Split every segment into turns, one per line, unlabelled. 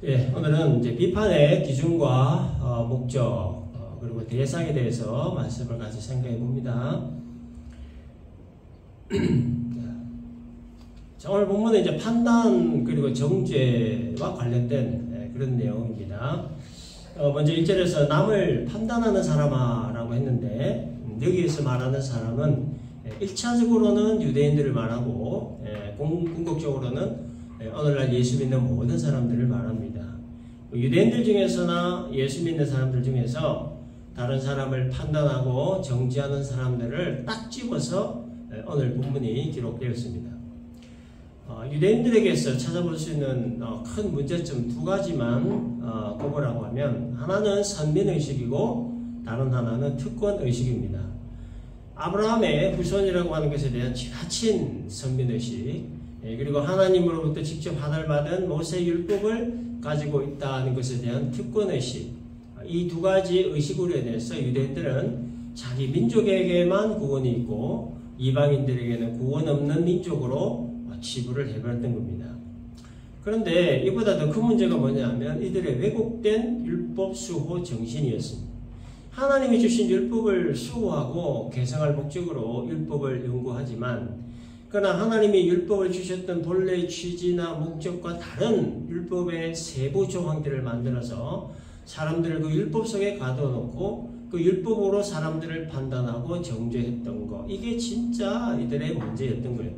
예, 오늘은 이제 비판의 기준과 목적 그리고 대상에 대해서 말씀을 같이 생각해 봅니다. 자, 오늘 본문은 이제 판단 그리고 정죄와 관련된 그런 내용입니다. 먼저 1절에서 남을 판단하는 사람아라고 했는데 여기에서 말하는 사람은 1차적으로는 유대인들을 말하고 궁극적으로는 오늘날 예수 믿는 모든 사람들을 말합니다. 유대인들 중에서나 예수 믿는 사람들 중에서 다른 사람을 판단하고 정죄하는 사람들을 딱 집어서 오늘 본문이 기록되었습니다. 유대인들에게서 찾아볼 수 있는 큰 문제점 두 가지만 꼽으라고 하면 하나는 선민의식이고 다른 하나는 특권의식입니다. 아브라함의 후손이라고 하는 것에 대한 지나친 선민의식 그리고 하나님으로부터 직접 하달받은 모세율법을 가지고 있다는 것에 대한 특권의식 이 두 가지 의식으로 인해서 유대인들은 자기 민족에게만 구원이 있고 이방인들에게는 구원 없는 민족으로 치부를 해버렸던 겁니다. 그런데 이보다 더 큰 문제가 뭐냐면 이들의 왜곡된 율법 수호 정신이었습니다. 하나님이 주신 율법을 수호하고 개성할 목적으로 율법을 연구하지만 그러나 하나님이 율법을 주셨던 본래의 취지나 목적과 다른 율법의 세부 조항들을 만들어서 사람들을 그 율법 속에 가둬놓고 그 율법으로 사람들을 판단하고 정죄했던 것 이게 진짜 이들의 문제였던 거예요.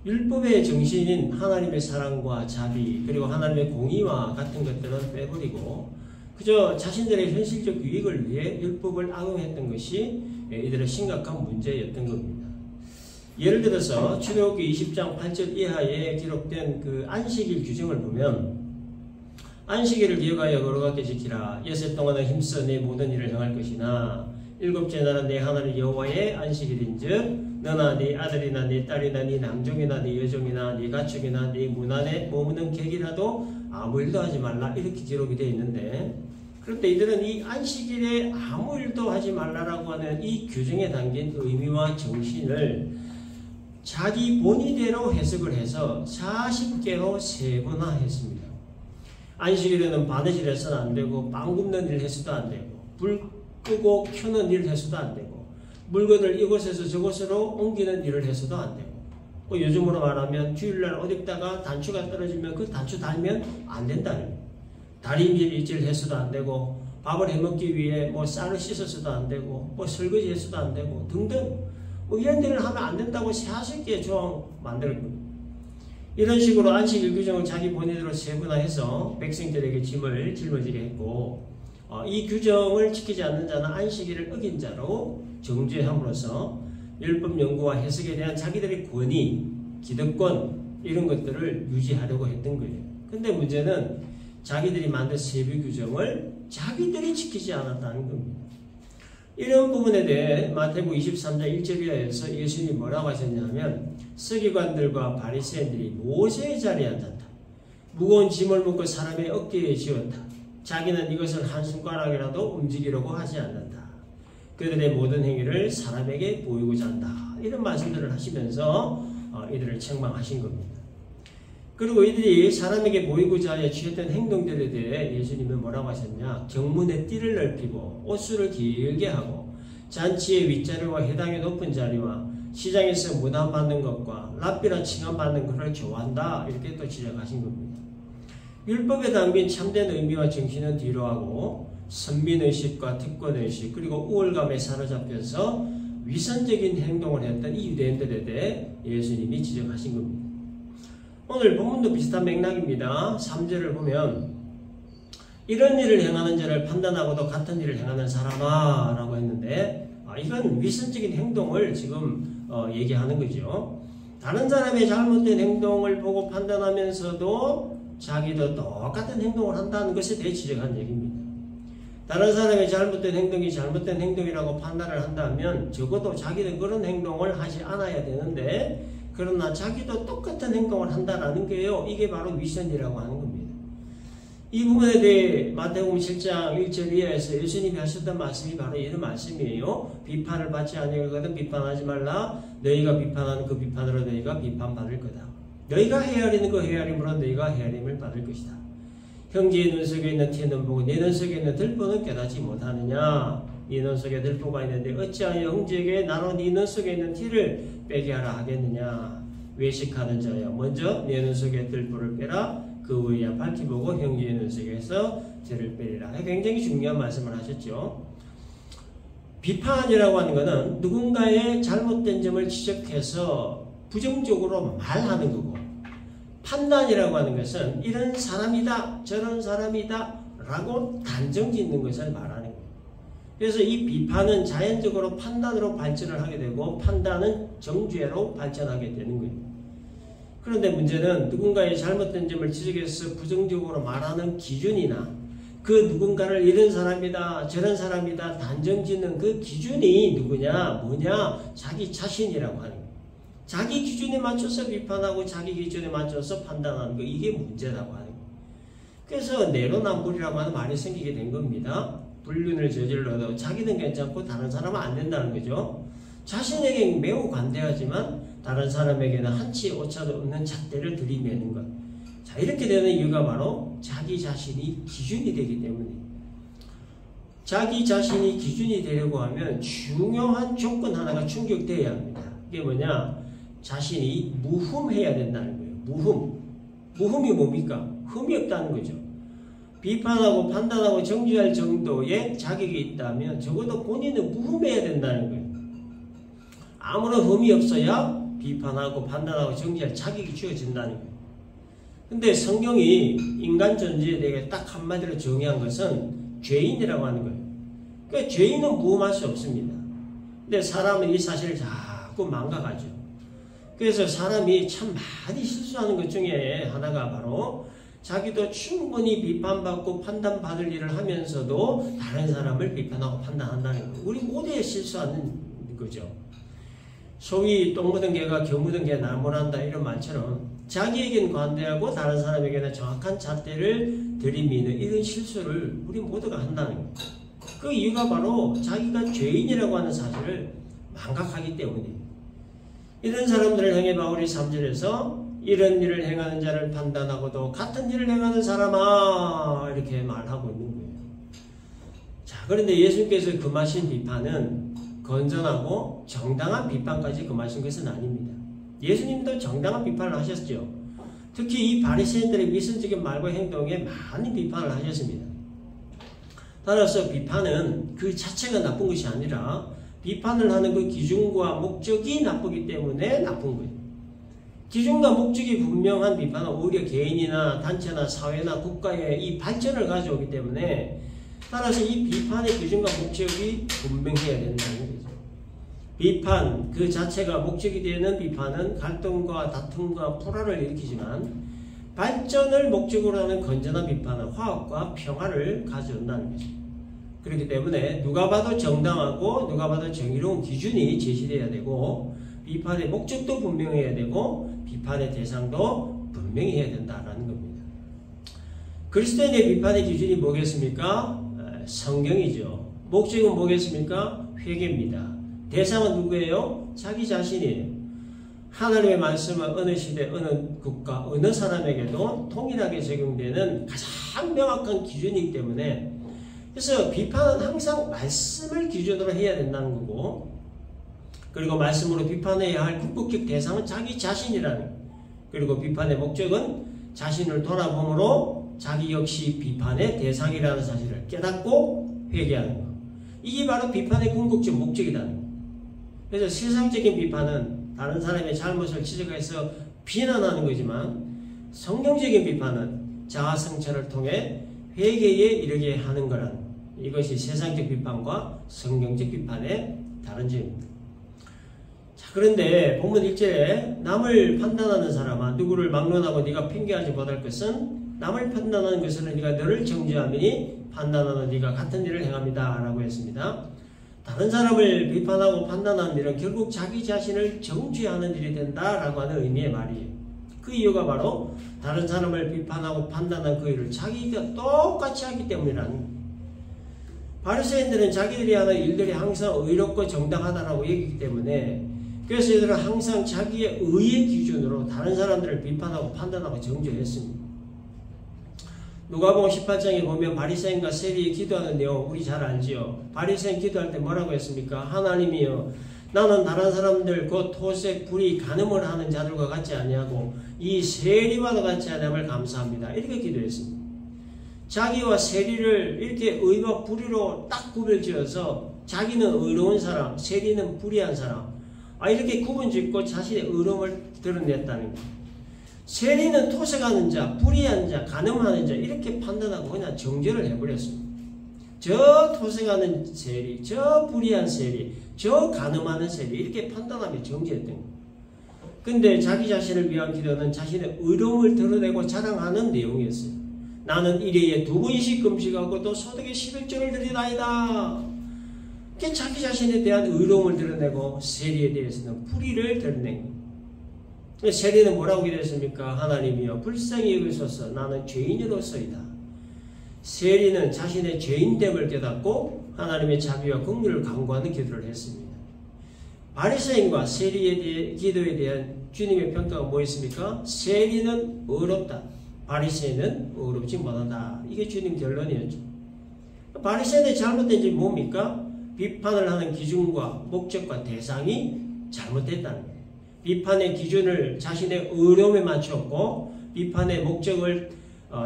율법의 정신인 하나님의 사랑과 자비 그리고 하나님의 공의와 같은 것들은 빼버리고 그저 자신들의 현실적 유익을 위해 율법을 악용했던 것이 이들의 심각한 문제였던 겁니다. 예를 들어서 출애굽기 20장 8절 이하에 기록된 그 안식일 규정을 보면 안식일을 기억하여 거룩하게 지키라. 여섯 동안은 힘써 내 모든 일을 행할 것이나 일곱째 날은 내 하나님 여호와의 안식일인즉 너나 네 아들이나 네 딸이나 네 남종이나 네 여종이나 네 가축이나 네 문 안에 머무는 객이라도 아무 일도 하지 말라 이렇게 기록이 되어 있는데 그런데 이들은 이 안식일에 아무 일도 하지 말라라고 하는 이 규정에 담긴 의미와 정신을 자기 본의대로 해석을 해서 40개로 세분화했습니다. 안식일에는 바느질 해서는 안 되고 빵 굽는 일 해서도 안 되고 불 끄고 켜는 일 해서도 안 되고 물건을 이곳에서 저곳으로 옮기는 일을 해서도 안 되고 요즘으로 말하면 주일날 어디다가 단추가 떨어지면 그 단추 달면 안 된다는 다림질 해서도 안 되고 밥을 해먹기 위해 쌀을 씻어서도 안 되고 설거지 해서도 안 되고 등등 이런 일을 하면 안 된다고 40개의 조항 만들었거든요. 이런 식으로 안식일 규정을 자기 본의대로 세분화해서 백성들에게 짐을 짊어지게 했고 이 규정을 지키지 않는 자는 안식일을 어긴 자로 정죄함으로써 율법 연구와 해석에 대한 자기들의 권위, 기득권 이런 것들을 유지하려고 했던 거예요. 근데 문제는 자기들이 만든 세부 규정을 자기들이 지키지 않았다는 겁니다. 이런 부분에 대해 마태복음 23장 1절 이하에서 예수님이 뭐라고 하셨냐면 서기관들과 바리새인들이 모세의 자리에 앉았다. 무거운 짐을 묶고 사람의 어깨에 지었다. 자기는 이것을 한 손가락이라도 움직이려고 하지 않는다. 그들의 모든 행위를 사람에게 보이고자 한다. 이런 말씀들을 하시면서 이들을 책망하신 겁니다. 그리고 이들이 사람에게 보이고자 하여 취했던 행동들에 대해 예수님은 뭐라고 하셨냐? 경문의 띠를 넓히고 옷수를 길게 하고 잔치의 윗자리와 회당의 높은 자리와 시장에서 문안받는 것과 랍비라 칭함받는 것을 좋아한다. 이렇게 또 지적하신 겁니다. 율법에 담긴 참된 의미와 정신은 뒤로하고 선민의식과 특권의식 그리고 우월감에 사로잡혀서 위선적인 행동을 했던 이 유대인들에 대해 예수님이 지적하신 겁니다. 오늘 본문도 비슷한 맥락입니다. 3절을 보면 이런 일을 행하는 자를 판단하고도 같은 일을 행하는 사람아 라고 했는데 이건 위선적인 행동을 지금 얘기하는 거죠. 다른 사람의 잘못된 행동을 보고 판단하면서도 자기도 똑같은 행동을 한다는 것에 대해 지적한 얘기입니다. 다른 사람의 잘못된 행동이 잘못된 행동이라고 판단을 한다면 적어도 자기는 그런 행동을 하지 않아야 되는데 그러나 자기도 똑같은 행동을 한다는 게요. 이게 바로 위선이라고 하는 겁니다. 이 부분에 대해 마태복음 7장 1절 이하에서 예수님이 하셨던 말씀이 바로 이런 말씀이에요. 비판을 받지 아니하거든 비판하지 말라. 너희가 비판하는 그 비판으로 너희가 비판받을 거다. 너희가 헤아리는 그 헤아림으로 너희가 헤아림을 받을 것이다. 형제의 눈 속에 있는 티는 보고 네 눈 속에 있는 들보는 깨닫지 못하느냐. 네 눈 속에 들보가 있는데 어찌하여 형제에게 나로 네 눈 속에 있는 티를 빼게 하라 하겠느냐. 외식하는 자여 먼저 내 눈 속에 들보를 빼라. 그 후에야 밝히 보고 형제의 눈 속에서 티를 빼리라. 굉장히 중요한 말씀을 하셨죠. 비판이라고 하는 것은 누군가의 잘못된 점을 지적해서 부정적으로 말하는 거고, 판단이라고 하는 것은 이런 사람이다 저런 사람이다 라고 단정 짓는 것을 말하는 거예요. 그래서 이 비판은 자연적으로 판단으로 발전을 하게 되고 판단은 정죄로 발전하게 되는 거예요. 그런데 문제는 누군가의 잘못된 점을 지적해서 부정적으로 말하는 기준이나 그 누군가를 이런 사람이다 저런 사람이다 단정 짓는 그 기준이 누구냐 뭐냐 자기 자신이라고 하는 거예요. 자기 기준에 맞춰서 비판하고 자기 기준에 맞춰서 판단하는 거, 이게 문제라고 하는 거예요. 그래서 내로남불이라고 하는 말이 생기게 된 겁니다. 불륜을 저질러도 자기는 괜찮고 다른 사람은 안 된다는 거죠. 자신에게 매우 관대하지만 다른 사람에게는 한치 오차도 없는 잣대를 들이매는 것. 자, 이렇게 되는 이유가 바로 자기 자신이 기준이 되기 때문이에요. 자기 자신이 기준이 되려고 하면 중요한 조건 하나가 충족되어야 합니다. 이게 뭐냐? 자신이 무흠해야 된다는 거예요. 무흠이 뭡니까? 흠이 없다는 거죠. 비판하고 판단하고 정죄할 정도의 자격이 있다면 적어도 본인은 무흠해야 된다는 거예요. 아무런 흠이 없어야 비판하고 판단하고 정죄할 자격이 주어진다는 거예요. 근데 성경이 인간 존재에 대해 딱 한마디로 정의한 것은 죄인이라고 하는 거예요. 그러니까 죄인은 무흠할 수 없습니다. 근데 사람은 이 사실을 자꾸 망각하죠. 그래서 사람이 참 많이 실수하는 것 중에 하나가 바로 자기도 충분히 비판받고 판단받을 일을 하면서도 다른 사람을 비판하고 판단한다는 거예요. 우리 모두에 실수하는 거죠. 소위 똥 묻은 개가 겨 묻은 개 나무란다 이런 말처럼 자기에겐 관대하고 다른 사람에게는 정확한 잣대를 들이미는 이런 실수를 우리 모두가 한다는 거예요. 그 이유가 바로 자기가 죄인이라고 하는 사실을 망각하기 때문이에요. 이런 사람들을 향해 바울이 3절에서 이런 일을 행하는 자를 판단하고도 같은 일을 행하는 사람아 이렇게 말하고 있는 거예요. 자, 그런데 예수님께서 금하신 비판은 건전하고 정당한 비판까지 금하신 것은 아닙니다. 예수님도 정당한 비판을 하셨죠. 특히 이 바리새인들의 미신적인 말과 행동에 많은 비판을 하셨습니다. 따라서 비판은 그 자체가 나쁜 것이 아니라 비판을 하는 그 기준과 목적이 나쁘기 때문에 나쁜 거예요. 기준과 목적이 분명한 비판은 오히려 개인이나 단체나 사회나 국가의 이 발전을 가져오기 때문에 따라서 이 비판의 기준과 목적이 분명해야 된다는 거죠. 비판 그 자체가 목적이 되는 비판은 갈등과 다툼과 불화를 일으키지만 발전을 목적으로 하는 건전한 비판은 화합과 평화를 가져온다는 거죠. 그렇기 때문에 누가 봐도 정당하고 누가 봐도 정의로운 기준이 제시되어야 되고 비판의 목적도 분명해야 되고 비판의 대상도 분명히 해야 된다는 겁니다. 그리스도인의 비판의 기준이 뭐겠습니까? 성경이죠. 목적은 뭐겠습니까? 회개입니다. 대상은 누구예요? 자기 자신이에요. 하나님의 말씀은 어느 시대, 어느 국가, 어느 사람에게도 동일하게 적용되는 가장 명확한 기준이기 때문에 그래서 비판은 항상 말씀을 기준으로 해야 된다는 거고 그리고 말씀으로 비판해야 할 궁극적 대상은 자기 자신이라는 거예요. 그리고 비판의 목적은 자신을 돌아봄으로 자기 역시 비판의 대상이라는 사실을 깨닫고 회개하는 것. 이게 바로 비판의 궁극적 목적이라는 거예요. 그래서 세상적인 비판은 다른 사람의 잘못을 지적해서 비난하는 거지만 성경적인 비판은 자아 성찰을 통해 회개에 이르게 하는 거라는 거예요. 이것이 세상적 비판과 성경적 비판의 다른 점입니다. 자, 그런데 본문 1절에 남을 판단하는 사람아 누구를 막론하고 네가 핑계하지 못할 것은 남을 판단하는 것은 네가 너를 정죄하미니 판단하는 네가 같은 일을 행합니다 라고 했습니다. 다른 사람을 비판하고 판단하는 일은 결국 자기 자신을 정죄하는 일이 된다라고 하는 의미의 말이에요. 그 이유가 바로 다른 사람을 비판하고 판단한 그 일을 자기가 똑같이 하기 때문이라는 거예요. 바리새인들은 자기들이 하는 일들이 항상 의롭고 정당하다라고 얘기하기 때문에 그래서 이들은 항상 자기의 의의 기준으로 다른 사람들을 비판하고 판단하고 정죄했습니다. 누가복음 18장에 보면 바리새인과 세리의 기도하는 내용 우리 잘 알지요. 바리새인 기도할 때 뭐라고 했습니까? 하나님이여, 나는 다른 사람들 곧 토색, 불의, 간음을 하는 자들과 같지 아니하고 이 세리와도 같지 아니함을 감사합니다. 이렇게 기도했습니다. 자기와 세리를 이렇게 의와 불의로 딱 구별지어서 자기는 의로운 사람, 세리는 불의한 사람, 이렇게 구분짓고 자신의 의로움을 드러냈다는 거예요. 세리는 토색하는 자, 불의한 자, 간음하는 자 이렇게 판단하고 그냥 정죄를 해버렸습니다. 저 토색하는 세리, 저 불의한 세리, 저 간음하는 세리 이렇게 판단하며 정죄했던 거예요. 근데 자기 자신을 위한 기도는 자신의 의로움을 드러내고 자랑하는 내용이었어요. 나는 일회에 2번씩 금식하고 또 소득의 11조를 드리나이다. 자기 자신에 대한 의로움을 드러내고 세리에 대해서는 불의를 드러낸 거예요. 세리는 뭐라고 기도했습니까? 하나님이여 불쌍히 여기소서 나는 죄인으로서이다. 세리는 자신의 죄인됨을 깨닫고 하나님의 자비와 긍휼을 간구하는 기도를 했습니다. 바리새인과 세리의 기도에 대한 주님의 평가가 뭐였습니까? 세리는 의롭다. 바리새인은 의롭지 못하다. 이게 주님 결론이었죠. 바리새인의 잘못된 점이 뭡니까? 비판을 하는 기준과 목적과 대상이 잘못됐다는 거예요. 비판의 기준을 자신의 의로움에 맞췄고 비판의 목적을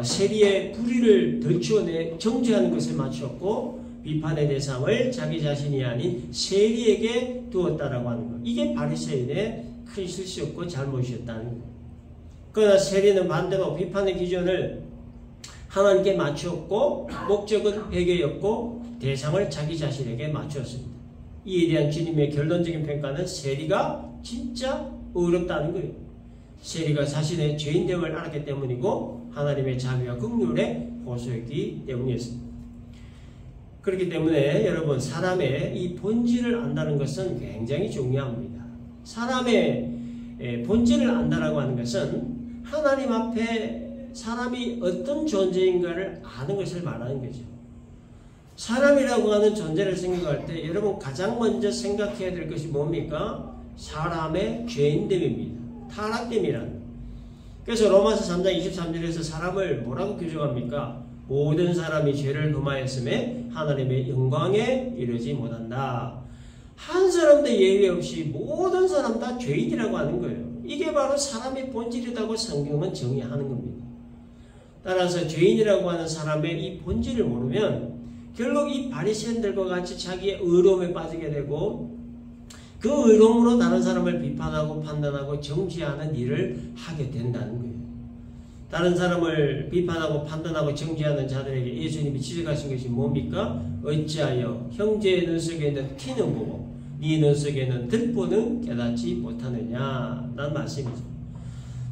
세리의 불의를 덜추어내 정죄하는 것에 맞췄고 비판의 대상을 자기 자신이 아닌 세리에게 두었다라고 하는 것. 이게 바리새인의 큰 실수였고 잘못이었다는 거예요. 그러나 세리는 반대로 비판의 기준을 하나님께 맞추었고 목적은 회개였고 대상을 자기 자신에게 맞추었습니다. 이에 대한 주님의 결론적인 평가는 세리가 진짜 의롭다는 거예요. 세리가 자신의 죄인됨을 알았기 때문이고 하나님의 자비와 긍휼에 호소했기 때문이었습니다. 그렇기 때문에 여러분 사람의 이 본질을 안다는 것은 굉장히 중요합니다. 사람의 본질을 안다라고 하는 것은 하나님 앞에 사람이 어떤 존재인가를 아는 것을 말하는 거죠. 사람이라고 하는 존재를 생각할 때 여러분 가장 먼저 생각해야 될 것이 뭡니까? 사람의 죄인됨입니다. 타락됨이라는. 그래서 로마서 3장 23절에서 사람을 뭐라고 규정합니까? 모든 사람이 죄를 범하였음에 하나님의 영광에 이르지 못한다. 한 사람도 예외 없이 모든 사람 다 죄인이라고 하는 거예요. 이게 바로 사람의 본질이라고 성경은 정의하는 겁니다. 따라서 죄인이라고 하는 사람의 이 본질을 모르면 결국 이 바리새인들과 같이 자기의 의로움에 빠지게 되고 그 의로움으로 다른 사람을 비판하고 판단하고 정죄하는 일을 하게 된다는 거예요. 다른 사람을 비판하고 판단하고 정죄하는 자들에게 예수님이 지적하신 것이 뭡니까? 어찌하여 형제의 눈 속에 있는 티는 보고 네 눈 속에 있는 들보는 깨닫지 못하느냐 라는 말씀이죠.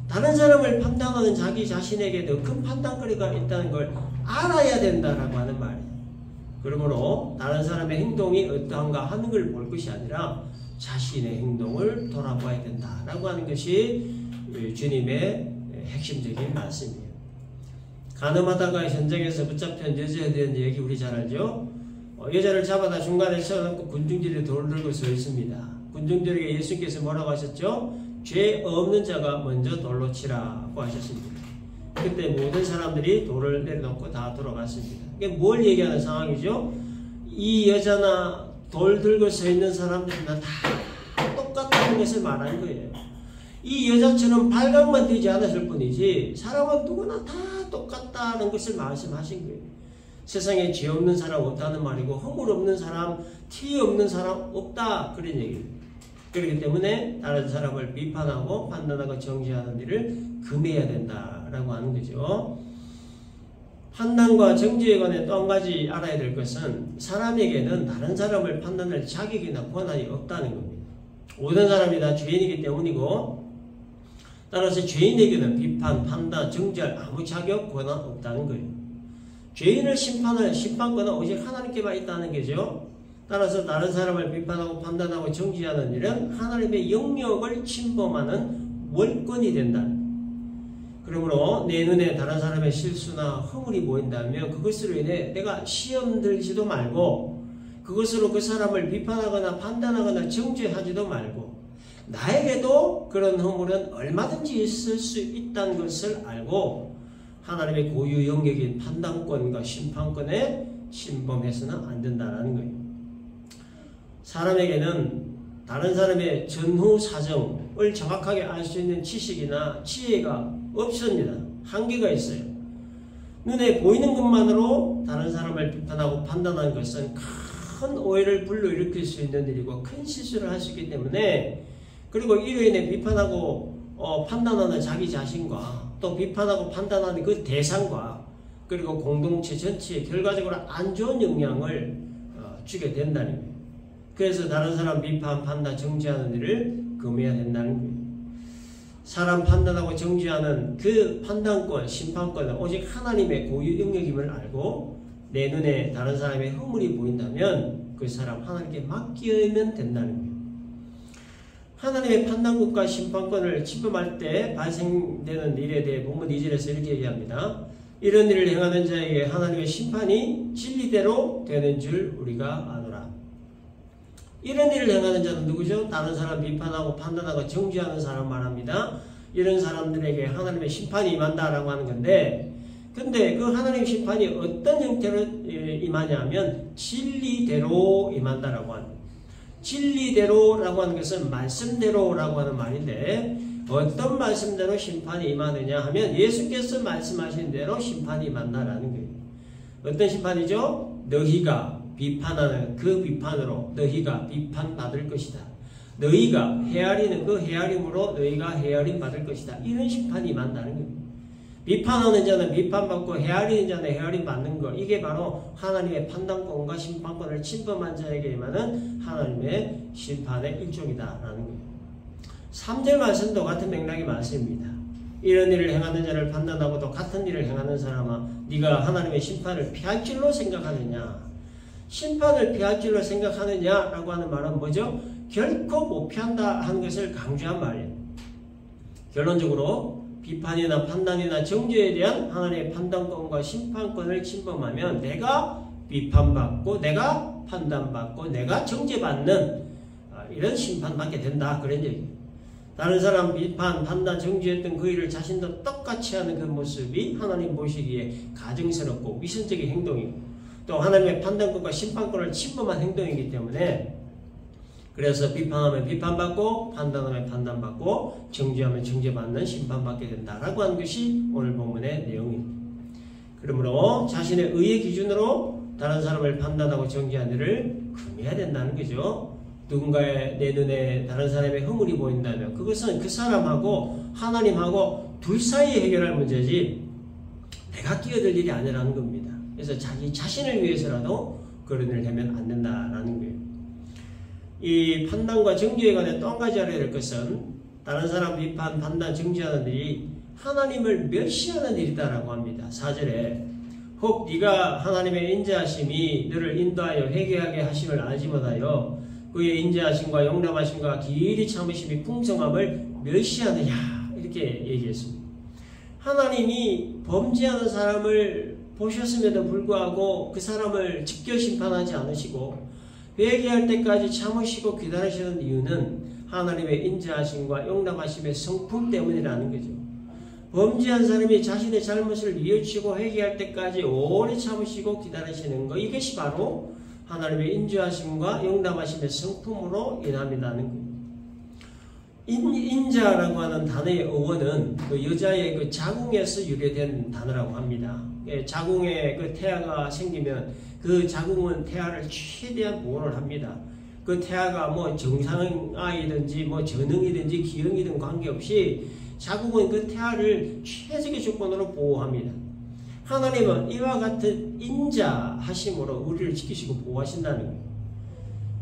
다른 사람을 판단하는 자기 자신에게 더 큰 판단거리가 있다는 걸 알아야 된다라고 하는 말이에요. 그러므로 다른 사람의 행동이 어떠한가 하는 걸 볼 것이 아니라 자신의 행동을 돌아봐야 된다라고 하는 것이 주님의 핵심적인 말씀이에요. 간음하다가 현장에서 붙잡힌 여자에 대한 얘기 우리 잘 알죠? 여자를 잡아다 중간에 세워놓고 군중들이 돌을 들고 서 있습니다. 군중들에게 예수님께서 뭐라고 하셨죠? 죄 없는 자가 먼저 돌로 치라고 하셨습니다. 그때 모든 사람들이 돌을 내려놓고 다 돌아갔습니다. 이게 뭘 얘기하는 상황이죠? 이 여자나 돌 들고 서 있는 사람들이나 다 똑같다는 것을 말하는 거예요. 이 여자처럼 발각만 되지 않았을 뿐이지 사람은 누구나 다 똑같다는 것을 말씀하신 거예요. 세상에 죄 없는 사람 없다는 말이고 허물 없는 사람, 티 없는 사람 없다 그런 얘기예요. 그렇기 때문에 다른 사람을 비판하고 판단하고 정죄하는 일을 금해야 된다라고 하는 거죠. 판단과 정죄에 관해 또 한 가지 알아야 될 것은 사람에게는 다른 사람을 판단할 자격이나 권한이 없다는 겁니다. 모든 사람이 다 죄인이기 때문이고 따라서 죄인에게는 비판, 판단, 정죄할 아무 자격, 권한 없다는 거예요. 죄인을 심판할 심판권은 오직 하나님께만 있다는 거죠. 따라서 다른 사람을 비판하고 판단하고 정죄하는 일은 하나님의 영역을 침범하는 월권이 된다. 그러므로 내 눈에 다른 사람의 실수나 허물이 보인다면 그것으로 인해 내가 시험 들지도 말고 그것으로 그 사람을 비판하거나 판단하거나 정죄하지도 말고 나에게도 그런 허물은 얼마든지 있을 수 있다는 것을 알고 하나님의 고유 영역인 판단권과 심판권에 침범해서는 안 된다는 거예요. 사람에게는 다른 사람의 전후 사정을 정확하게 알 수 있는 지식이나 지혜가 없습니다. 한계가 있어요. 눈에 보이는 것만으로 다른 사람을 비판하고 판단하는 것은 큰 오해를 불러일으킬 수 있는 일이고 큰 실수를 할 수 있기 때문에, 그리고 이로 인해 비판하고 판단하는 자기 자신과 또 비판하고 판단하는 그 대상과 그리고 공동체 전체에 결과적으로 안 좋은 영향을 주게 된다는 거예요. 그래서 다른 사람 비판, 판단, 정죄하는 일을 금해야 된다는 거예요. 사람 판단하고 정죄하는 그 판단권, 심판권은 오직 하나님의 고유 영역임을 알고 내 눈에 다른 사람의 허물이 보인다면 그 사람 하나님께 맡기면 된다는 거예요. 하나님의 판단권과 심판권을 침범할 때 발생되는 일에 대해 본문 2절에서 이렇게 얘기합니다. 이런 일을 행하는 자에게 하나님의 심판이 진리대로 되는 줄 우리가 아노라. 이런 일을 행하는 자는 누구죠? 다른 사람 비판하고 판단하고 정죄하는 사람 말합니다. 이런 사람들에게 하나님의 심판이 임한다라고 하는 건데, 근데 그 하나님의 심판이 어떤 형태로 임하냐면 진리대로 임한다라고 하는, 진리대로라고 하는 것은 말씀대로라고 하는 말인데, 어떤 말씀대로 심판이 임하느냐 하면 예수께서 말씀하신 대로 심판이 임한다라는 거예요. 어떤 심판이죠? 너희가 비판하는 그 비판으로 너희가 비판받을 것이다. 너희가 헤아리는 그 헤아림으로 너희가 헤아림 받을 것이다. 이런 심판이 임한다는 거예요. 비판하는 자는 비판받고 헤아리는 자는 헤아림 받는 것, 이게 바로 하나님의 판단권과 심판권을 침범한 자에게 임하는 하나님의 심판의 일종이다라는 거예요. 3절 말씀도 같은 맥락의 말씀입니다. 이런 일을 행하는 자를 판단하고도 같은 일을 행하는 사람아, 네가 하나님의 심판을 피할 줄로 생각하느냐. 심판을 피할 줄로 생각하느냐라고 하는 말은 뭐죠? 결코 못 피한다 하는 것을 강조한 말이에요. 결론적으로 비판이나 판단이나 정죄에 대한 하나님의 판단권과 심판권을 침범하면 내가 비판받고 내가 판단받고 내가 정죄받는 이런 심판받게 된다, 그런 얘기예요. 다른 사람 비판, 판단, 정죄했던 그 일을 자신도 똑같이 하는 그 모습이 하나님 보시기에 가증스럽고 위선적인 행동이고 또 하나님의 판단권과 심판권을 침범한 행동이기 때문에, 그래서 비판하면 비판받고 판단하면 판단받고 정죄하면 정죄받는 심판받게 된다라고 하는 것이 오늘 본문의 내용입니다. 그러므로 자신의 의의 기준으로 다른 사람을 판단하고 정죄하는 일을 금해야 된다는 거죠. 누군가의 내 눈에 다른 사람의 허물이 보인다면 그것은 그 사람하고 하나님하고 둘 사이에 해결할 문제지 내가 끼어들 일이 아니라는 겁니다. 그래서 자기 자신을 위해서라도 그런 일을 하면 안 된다라는 거예요. 이 판단과 정죄에 관해 또 한 가지 알아야 될 것은 다른 사람 비판, 판단, 정죄하는 일이 하나님을 멸시하는 일이다라고 합니다. 4절에 혹 네가 하나님의 인자하심이 너를 인도하여 회개하게 하심을 알지 못하여 그의 인자하심과 용납하심과 길이 참으심이 풍성함을 멸시하느냐, 이렇게 얘기했습니다. 하나님이 범죄하는 사람을 보셨음에도 불구하고 그 사람을 직결 심판하지 않으시고 회개할 때까지 참으시고 기다리시는 이유는 하나님의 인자하심과 용납하심의 성품 때문이라는 거죠. 범죄한 사람이 자신의 잘못을 뉘우치고 회개할 때까지 오래 참으시고 기다리시는 것, 이것이 바로 하나님의 인자하심과 용납하심의 성품으로 인함이라는 거예요. 인자라고 하는 단어의 어원은 그 여자의 그 자궁에서 유래된 단어라고 합니다. 자궁에 그 태아가 생기면 그 자궁은 태아를 최대한 보호를 합니다. 그 태아가 뭐 정상아이든지 뭐 전응이든지 기형이든 관계없이 자궁은 그 태아를 최적의 조건으로 보호합니다. 하나님은 이와 같은 인자하심으로 우리를 지키시고 보호하신다는 거예요.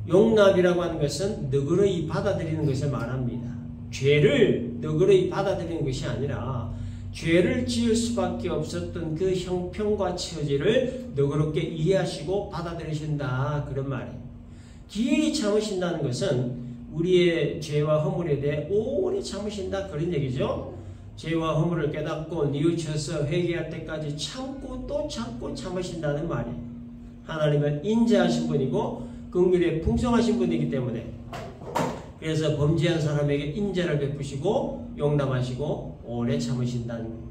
용납이라고 하는 것은 너그러이 받아들이는 것을 말합니다. 죄를 너그러이 받아들이는 것이 아니라 죄를 지을 수밖에 없었던 그 형편과 처지를 너그럽게 이해하시고 받아들이신다, 그런 말이에요. 길이 참으신다는 것은 우리의 죄와 허물에 대해 오래 참으신다, 그런 얘기죠. 죄와 허물을 깨닫고 뉘우쳐서 회개할 때까지 참고 또 참고 참으신다는 말이에요. 하나님은 인자하신 분이고 긍휼에 풍성하신 분이기 때문에, 그래서 범죄한 사람에게 인자를 베푸시고 용납하시고 오래 참으신다는 거예요.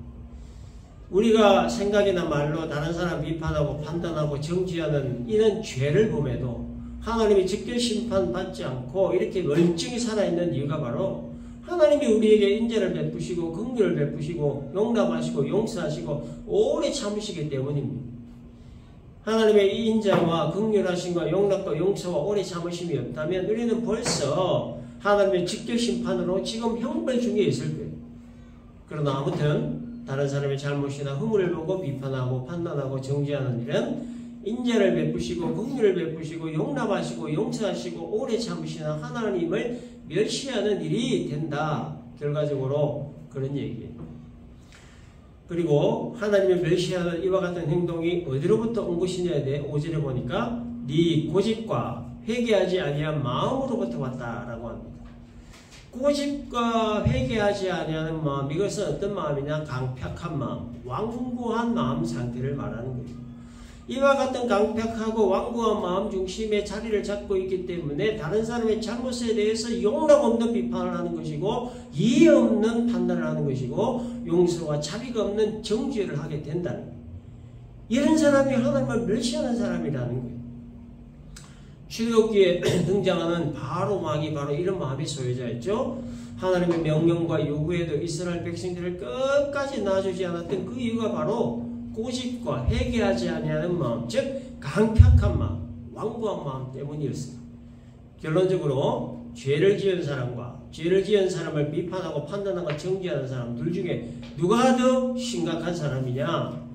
우리가 생각이나 말로 다른 사람 비판하고 판단하고 정죄하는 이런 죄를 범해도 하나님이 직결 심판받지 않고 이렇게 멀쩡히 살아있는 이유가 바로 하나님이 우리에게 인자를 베푸시고 긍휼을 베푸시고 용납하시고 용서하시고 오래 참으시기 때문입니다. 하나님의 이 인자와 긍휼하심과 용납과 용서와 오래 참으심이 없다면 우리는 벌써 하나님의 직결 심판으로 지금 형벌 중에 있을 거예요. 그러나 아무튼 다른 사람의 잘못이나 허물을 보고 비판하고 판단하고 정죄하는 일은 인자를 베푸시고 긍휼을 베푸시고 용납하시고 용서하시고 오래 참으시는 하나님을 멸시하는 일이 된다. 결과적으로 그런 얘기예요. 그리고 하나님을 멸시하는 이와 같은 행동이 어디로부터 온 것이냐에 대해 5절에 보니까 네 고집과 회개하지 아니한 마음으로부터 왔다라고 합니다. 고집과 회개하지 아니하는 마음, 이것은 어떤 마음이냐? 강팍한 마음, 완고한 마음 상태를 말하는 거예요. 이와 같은 강팍하고 완고한 마음 중심에 자리를 잡고 있기 때문에 다른 사람의 잘못에 대해서 용납 없는 비판을 하는 것이고 이해 없는 판단을 하는 것이고 용서와 자비가 없는 정죄를 하게 된다는 거예요. 이런 사람이 하나님을 멸시하는 사람이라는 거예요. 출애굽기에 등장하는 바로 왕이 바로 이런 마음의 소유자였죠. 하나님의 명령과 요구에도 이스라엘 백성들을 끝까지 놔주지 않았던 그 이유가 바로 고집과 회개하지 아니하는 마음, 즉 강팍한 마음, 완고한 마음 때문이었습니다. 결론적으로 죄를 지은 사람과 죄를 지은 사람을 비판하고 판단하고 정죄하는 사람 둘 중에 누가 더 심각한 사람이냐?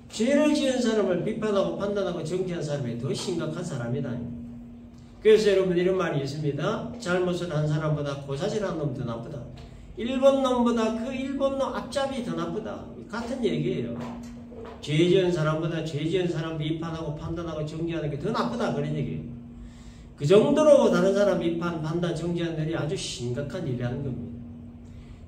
죄를 지은 사람을 비판하고 판단하고 정죄한 사람이 더 심각한 사람이다. 그래서 여러분 이런 말이 있습니다. 잘못을 한 사람보다 고사질한 놈 더 나쁘다. 일본 놈보다 그 일본 놈 앞잡이 더 나쁘다. 같은 얘기예요. 죄 지은 사람보다 죄 지은 사람 비판하고 판단하고 정죄하는 게 더 나쁘다. 그런 얘기예요. 그 정도로 다른 사람 비판, 판단, 정죄하는 일이 아주 심각한 일이라는 겁니다.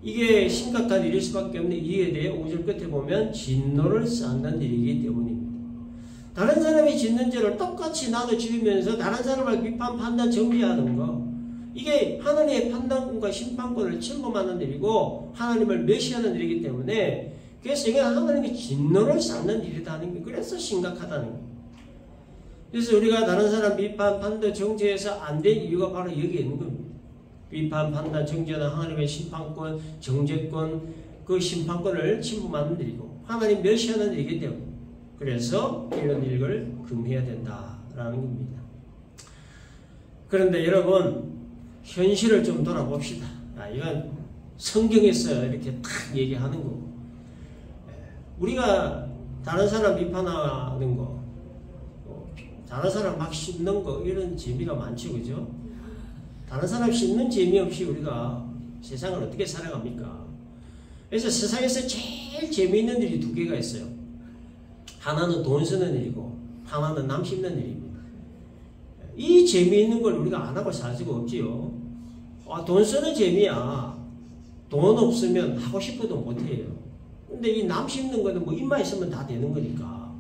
이게 심각한 일일 수밖에 없는 이유에 대해 5절 끝에 보면 진노를 쌓는 일이기 때문입니다. 다른 사람이 짓는 죄를 똑같이 나도 지으면서 다른 사람을 비판, 판단, 정죄하는 거, 이게 하나님의 판단권과 심판권을 침범하는 일이고 하나님을 멸시하는 일이기 때문에 그래서 이건 하나님의 진노를 쌓는 일이라는 게 그래서 심각하다는 거예요. 그래서 우리가 다른 사람 비판, 판단, 정죄해서 안 된 이유가 바로 여기에 있는 겁니다. 비판, 판단, 정죄는 하나님의 심판권, 정죄권, 그 심판권을 침범하는 일이고 하나님 멸시하는 일이기 때문에 그래서 이런 일을 금해야 된다라는 겁니다. 그런데 여러분 현실을 좀 돌아봅시다. 이건 성경에서 이렇게 딱 얘기하는 거고 우리가 다른 사람 비판하는 거 다른 사람 막 씹는 거 이런 재미가 많죠. 그죠? 다른 사람 씹는 재미없이 우리가 세상을 어떻게 살아갑니까? 그래서 세상에서 제일 재미있는 일이 두 개가 있어요. 하나는 돈 쓰는 일이고 하나는 남 씹는 일입니다. 이 재미있는 걸 우리가 안 하고 살 수가 없지요. 돈 쓰는 재미야. 돈 없으면 하고 싶어도 못해요. 근데 이 남 씹는 거는 뭐 입만 있으면 다 되는 거니까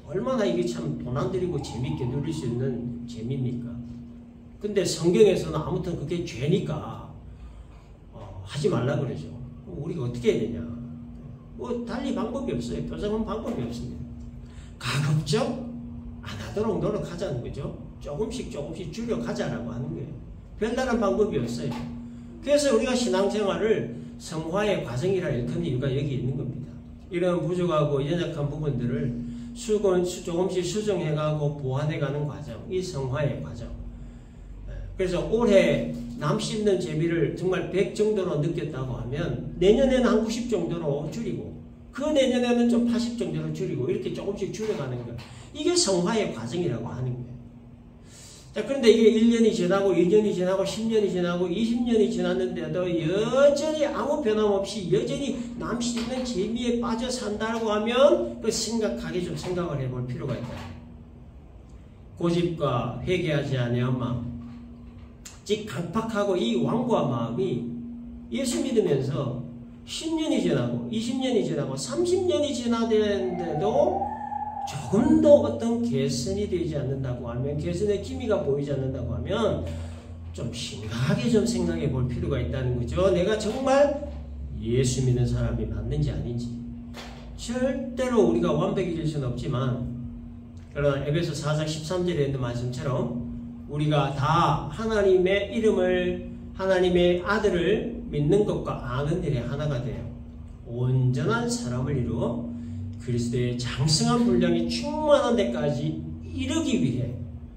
얼마나 이게 참 돈 안 들이고 재미있게 누릴 수 있는 재미입니까? 근데 성경에서는 아무튼 그게 죄니까 하지 말라 그러죠. 우리가 어떻게 해야 되냐? 뭐 달리 방법이 없어요. 표정은 방법이 없습니다. 가급적 안 하도록 노력하자는 거죠. 조금씩 줄여가자라고 하는 거예요. 별다른 방법이 없어요. 그래서 우리가 신앙생활을 성화의 과정이라 일컫는 이유가 여기 있는 겁니다. 이런 부족하고 연약한 부분들을 조금씩 수정해가고 보완해가는 과정, 이 성화의 과정. 그래서 올해 남 씹는 재미를 정말 100 정도로 느꼈다고 하면 내년에는 한 90 정도로 줄이고 그 내년에는 좀 80 정도로 줄이고 이렇게 조금씩 줄여가는 거예요. 이게 성화의 과정이라고 하는 거예요. 자, 그런데 이게 1년이 지나고 2년이 지나고 10년이 지나고 20년이 지났는데도 여전히 아무 변함없이 여전히 남 씹는 재미에 빠져 산다고 하면 그 심각하게 좀 생각을 해볼 필요가 있다. 고집과 회개하지 아니한 마음, 즉 강팍하고 이 완고한 마음이 예수 믿으면서 10년이 지나고 20년이 지나고 30년이 지나는데도 조금 더 어떤 개선이 되지 않는다고 하면 개선의 기미가 보이지 않는다고 하면 좀 심각하게 좀 생각해 볼 필요가 있다는 거죠. 내가 정말 예수 믿는 사람이 맞는지 아닌지 절대로 우리가 완벽해질 수는 없지만, 그러나 에베소 4장 13절에 있는 말씀처럼 우리가 다 하나님의 이름을, 하나님의 아들을 믿는 것과 아는 일에 하나가 돼요. 온전한 사람을 이루어 그리스도의 장성한 분량이 충만한 데까지 이르기 위해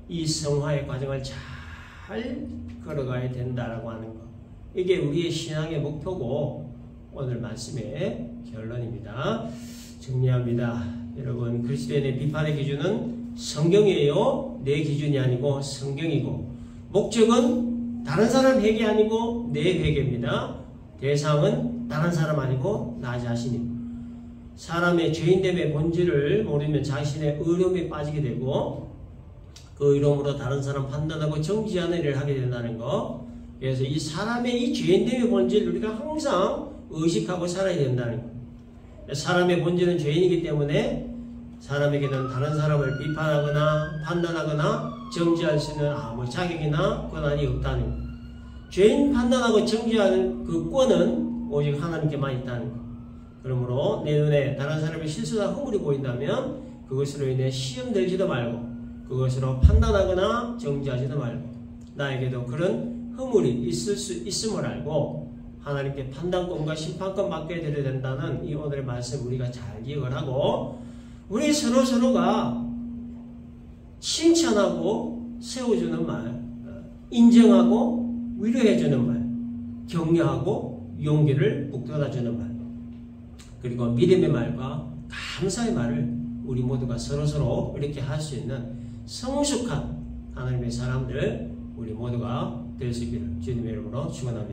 이 성화의 과정을 잘 걸어가야 된다라고 하는 것. 이게 우리의 신앙의 목표고 오늘 말씀의 결론입니다. 정리합니다. 여러분, 그리스도인의 비판의 기준은 성경이에요. 내 기준이 아니고 성경이고, 목적은 다른 사람 회개 아니고 내 회개입니다. 대상은 다른 사람 아니고 나 자신입니다. 사람의 죄인됨의 본질을 모르면 자신의 의로움에 빠지게 되고 그 의로움으로 다른 사람 판단하고 정지하는 일을 하게 된다는 것. 그래서 이 사람의 이 죄인됨의 본질을 우리가 항상 의식하고 살아야 된다는 것. 사람의 본질은 죄인이기 때문에 사람에게는 다른 사람을 비판하거나 판단하거나 정지할 수 있는 아무 자격이나 권한이 없다는 것. 죄인 판단하고 정지하는 그 권은 오직 하나님께만 있다는 것. 그러므로 내 눈에 다른 사람의 실수나 허물이 보인다면 그것으로 인해 시험 들지도 말고 그것으로 판단하거나 정지하지도 말고 나에게도 그런 허물이 있을 수 있음을 알고 하나님께 판단권과 심판권 맡게 되어야 된다는 이 오늘의 말씀 우리가 잘 기억을 하고 우리 서로가 칭찬하고 세워주는 말, 인정하고 위로해주는 말, 격려하고 용기를 북돋아주는 말, 그리고 믿음의 말과 감사의 말을 우리 모두가 서로서로 이렇게 할 수 있는 성숙한 하나님의 사람들 우리 모두가 될 수 있기를 주님의 이름으로 축원합니다.